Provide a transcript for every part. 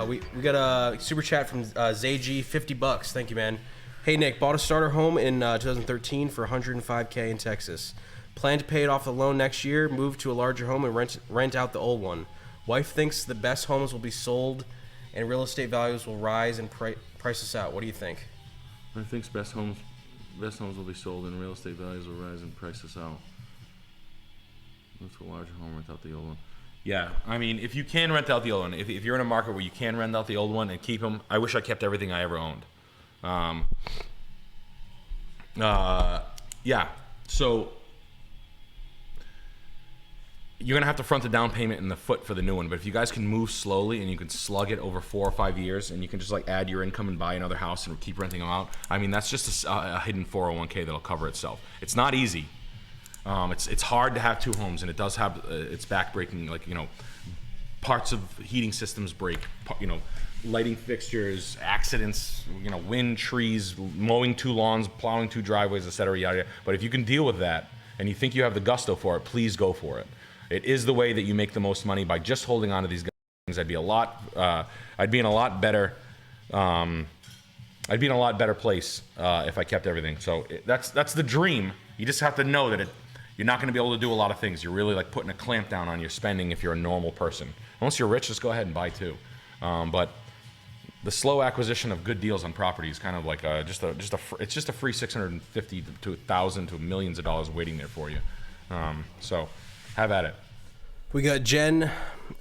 We got a super chat from Zayg, $50. Thank you, man. Hey, Nick, bought a starter home in 2013 for $105K in Texas. Plan to pay it off the loan next year, move to a larger home, and rent out the old one. Wife thinks the best homes will be sold and real estate values will rise and price us out. What do you think? I think best homes will be sold and real estate values will rise and price us out. Move to a larger home, rent out the old one. Yeah, I mean, if you can rent out the old one, if you're in a market where you can rent out the old one and keep them, I wish I kept everything I ever owned. Yeah, so you're gonna have to front the down payment in the foot for the new one, but if you guys can move slowly and you can slug it over 4 or 5 years and you can just like add your income and buy another house and keep renting them out, I mean, that's just a hidden 401k that'll cover itself. It's not easy. It's hard to have 2 homes, and it does have it's backbreaking, like, you know, parts of heating systems break, you know, lighting fixtures, accidents, you know, wind, trees, mowing 2 lawns, plowing 2 driveways, etc. Yada yada. But if you can deal with that and you think you have the gusto for it, please go for it. It is the way that you make the most money by just holding on to these things. I'd be in a lot better place if I kept everything. So that's the dream. You just have to know that you're not going to be able to do a lot of things. You're really like putting a clamp down on your spending if you're a normal person. Unless you're rich, just go ahead and buy 2. But the slow acquisition of good deals on property is kind of like it's just a free $650 to $1,000 to millions of dollars waiting there for you. So have at it. We got Jen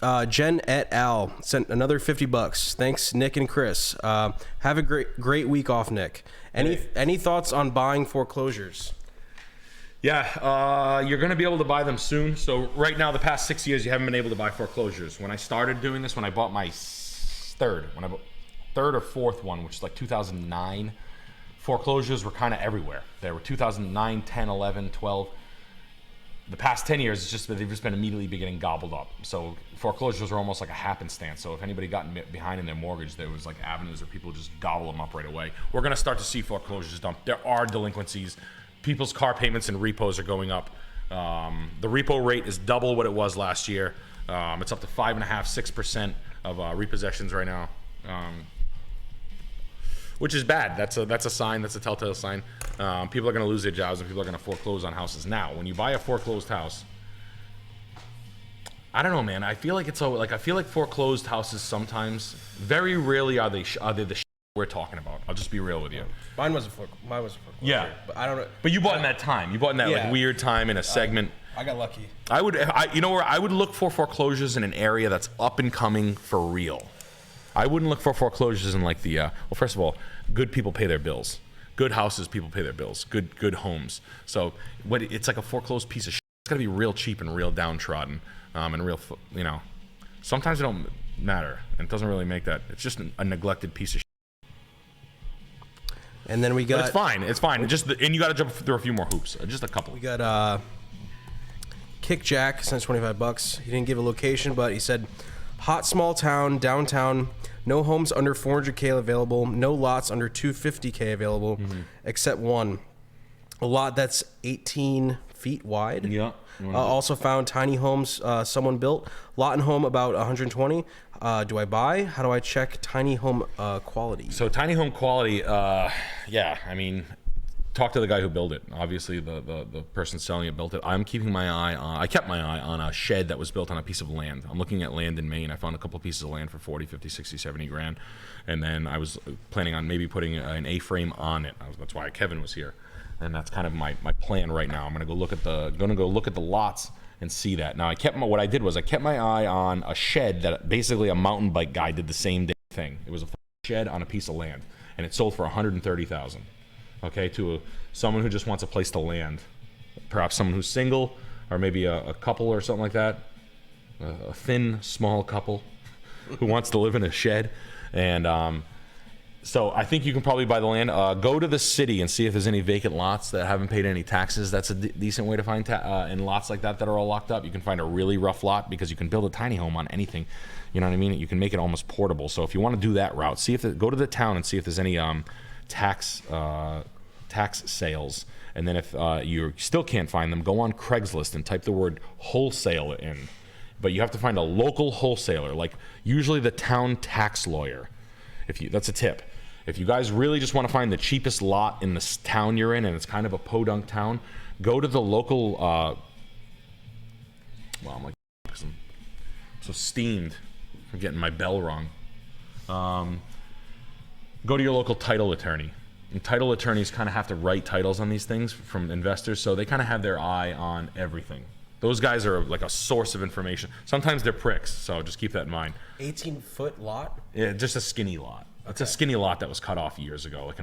et al. Sent another $50. Thanks, Nick and Chris. Have a great week off, Nick. Any thoughts on buying foreclosures? Yeah, you're going to be able to buy them soon. So right now, the past 6 years, you haven't been able to buy foreclosures. When I started doing this, when I bought my third or fourth one, which is like 2009, foreclosures were kind of everywhere. There were 2009, 10, 11, 12. The past 10 years, they've just been immediately getting gobbled up. So foreclosures are almost like a happenstance. So if anybody got behind in their mortgage, there was like avenues where people just gobble them up right away. We're going to start to see foreclosures dumped. There are delinquencies. People's car payments and repos are going up. The repo rate is double what it was last year. It's up to 5.5%, 6% of repossessions right now, which is bad. That's a sign. That's a telltale sign. People are going to lose their jobs and people are going to foreclose on houses. Now, when you buy a foreclosed house, I don't know, man. I feel like I feel like foreclosed houses sometimes, very rarely are they the we're talking about. I'll just be real with you. Mine was a foreclosure. Yeah, but I don't know. But you bought in that time. You bought in that like weird time in a segment. I got lucky. You know where I would look for foreclosures in an area that's up and coming for real. I wouldn't look for foreclosures in like the well, first of all, good people pay their bills. Good houses, people pay their bills. Good homes. So it's like a foreclosed piece of shit. It's got to be real cheap and real downtrodden, and real, you know. Sometimes it don't matter, and it doesn't really make that. It's just a neglected piece of shit. And then we got. But it's fine. And you got to jump through a few more hoops. Just a couple. We got Kick Jack sent $25. He didn't give a location, but he said, hot small town, downtown, no homes under 400K available, no lots under 250K available, except one. A lot that's 18 feet wide. Yeah. Also found tiny homes someone built. Lot and home about 120. Do I buy? How do I check tiny home quality? So tiny home quality, yeah. I mean, talk to the guy who built it. Obviously, the person selling it built it. I kept my eye on a shed that was built on a piece of land. I'm looking at land in Maine. I found a couple pieces of land for 40, 50, 60, 70 grand. And then I was planning on maybe putting an A-frame on it. That's why Kevin was here. And that's kind of my plan right now. I'm gonna go look at the lots and see that. Now what I did was I kept my eye on a shed that basically a mountain bike guy did the same thing. It was a shed on a piece of land, and it sold for $130,000. Okay, to someone who just wants a place to land, perhaps someone who's single, or maybe a couple or something like that, a thin, small couple who wants to live in a shed, and so I think you can probably buy the land. Go to the city and see if there's any vacant lots that haven't paid any taxes. That's a decent way to find and lots like that are all locked up. You can find a really rough lot because you can build a tiny home on anything. You know what I mean? You can make it almost portable. So if you want to do that route, go to the town and see if there's any tax sales. And then if you still can't find them, go on Craigslist and type the word wholesale in. but you have to find a local wholesaler, like usually the town tax lawyer. That's a tip. If you guys really just want to find the cheapest lot in this town you're in, and it's kind of a podunk town, go to the local, well, I'm like, I'm so steamed from getting my bell wrong. Go to your local title attorney. And title attorneys kind of have to write titles on these things from investors, so they kind of have their eye on everything. Those guys are like a source of information. Sometimes they're pricks, so just keep that in mind. 18-foot lot? Yeah, just a skinny lot. Okay. It's a skinny lot that was cut off years ago, like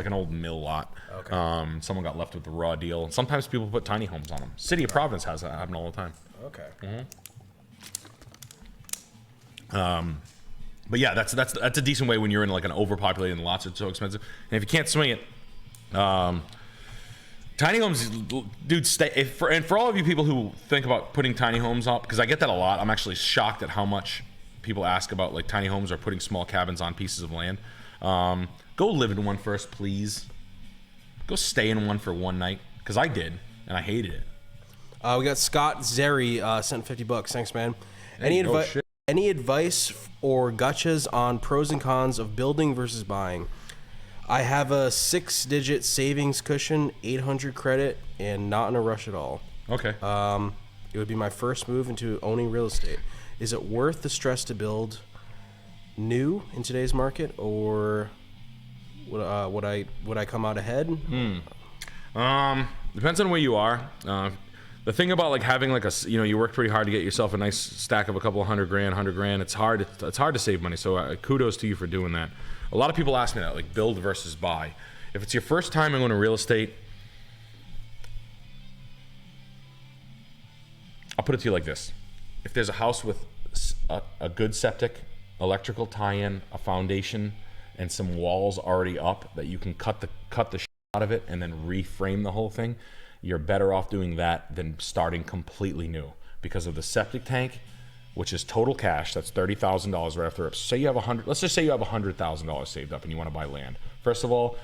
an old mill lot. Okay. Someone got left with the raw deal. Sometimes people put tiny homes on them. City of Providence has that happen all the time. Okay. But yeah, that's a decent way when you're in like an overpopulated and lots are so expensive. And if you can't swing it, tiny homes, dude, and for all of you people who think about putting tiny homes up, because I get that a lot. I'm actually shocked at how much people ask about like tiny homes or putting small cabins on pieces of land. Go live in one first, please. Go stay in one for one night, because I did, and I hated it. We got Scott Zeri sent $50. Thanks, man. Any advice or gotchas on pros and cons of building versus buying? I have a 6-digit savings cushion, 800 credit, and not in a rush at all. Okay. It would be my first move into owning real estate. Is it worth the stress to build new in today's market, or would I come out ahead? Depends on where you are. The thing about like having like you worked pretty hard to get yourself a nice stack of a couple of $100 grand. It's hard to save money. So kudos to you for doing that. A lot of people ask me that, like build versus buy. If it's your first time going to real estate, I'll put it to you like this. If there's a house with a good septic, electrical tie-in, a foundation, and some walls already up that you can cut the shit out of it and then reframe the whole thing, you're better off doing that than starting completely new, because of the septic tank, which is total cash. That's $30,000 right after. Say you have let's just say you have $100,000 saved up and you want to buy land. First of all,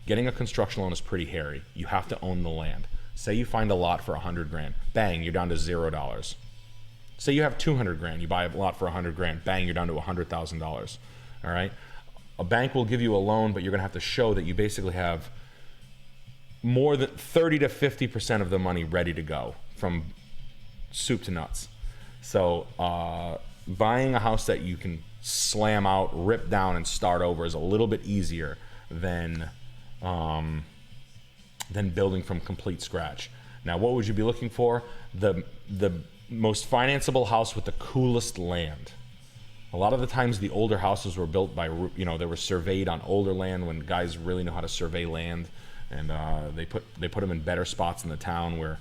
getting a construction loan is pretty hairy. You have to own the land. Say you find a lot for 100 grand, bang, you're down to $0. Say you have 200 grand, you buy a lot for 100 grand, bang, you're down to $100,000. All right. A bank will give you a loan, but you're gonna have to show that you basically have more than 30 to 50% of the money ready to go from soup to nuts. So buying a house that you can slam out, rip down, and start over is a little bit easier than building from complete scratch. Now, what would you be looking for? The most financeable house with the coolest land. A lot of the times the older houses were built by, they were surveyed on older land when guys really know how to survey land. And they put them in better spots in the town where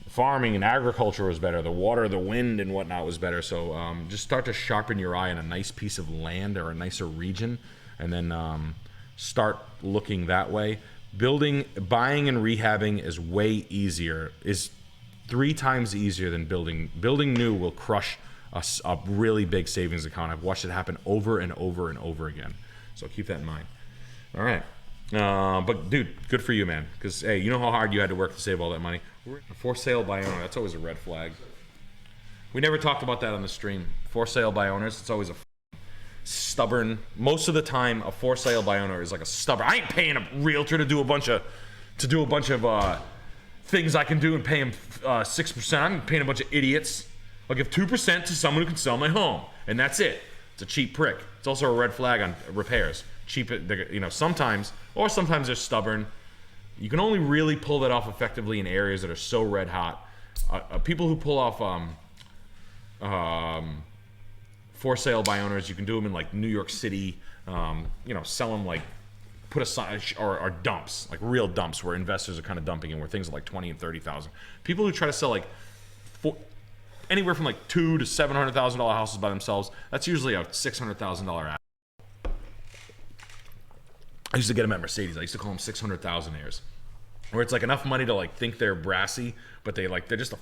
farming and agriculture was better, the water, the wind, and whatnot was better. So just start to sharpen your eye on a nice piece of land or a nicer region, and then start looking that way. Buying and rehabbing is way easier, is 3 times easier than building. Building new will crush a really big savings account. I've watched it happen over and over and over again. So keep that in mind. All right. But dude, good for you, man. Because hey, you know how hard you had to work to save all that money. For sale by owner, that's always a red flag. We never talked about that on the stream. For sale by owners, it's always a stubborn. Most of the time, a for sale by owner is like a stubborn. I ain't paying a realtor to do a bunch of things I can do and pay him 6%. I'm paying a bunch of idiots. I'll give 2% to someone who can sell my home, and that's it. It's a cheap prick. It's also a red flag on repairs. Cheap, sometimes they're stubborn. You can only really pull that off effectively in areas that are so red hot. People who pull off for sale by owners, you can do them in like New York City. Sell them like put a sign or dumps, like real dumps where investors are kind of dumping in, where things are like 20 and 30,000. People who try to sell like anywhere from like $200,000 to $700,000 houses by themselves, that's usually a $600,000 asset. I used to get them at Mercedes. I used to call them 600,000-aires, where it's like enough money to like think they're brassy, but they're just a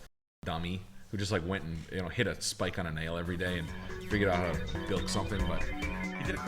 dummy who just like went and hit a spike on a nail every day and figured out how to build something. But he did it.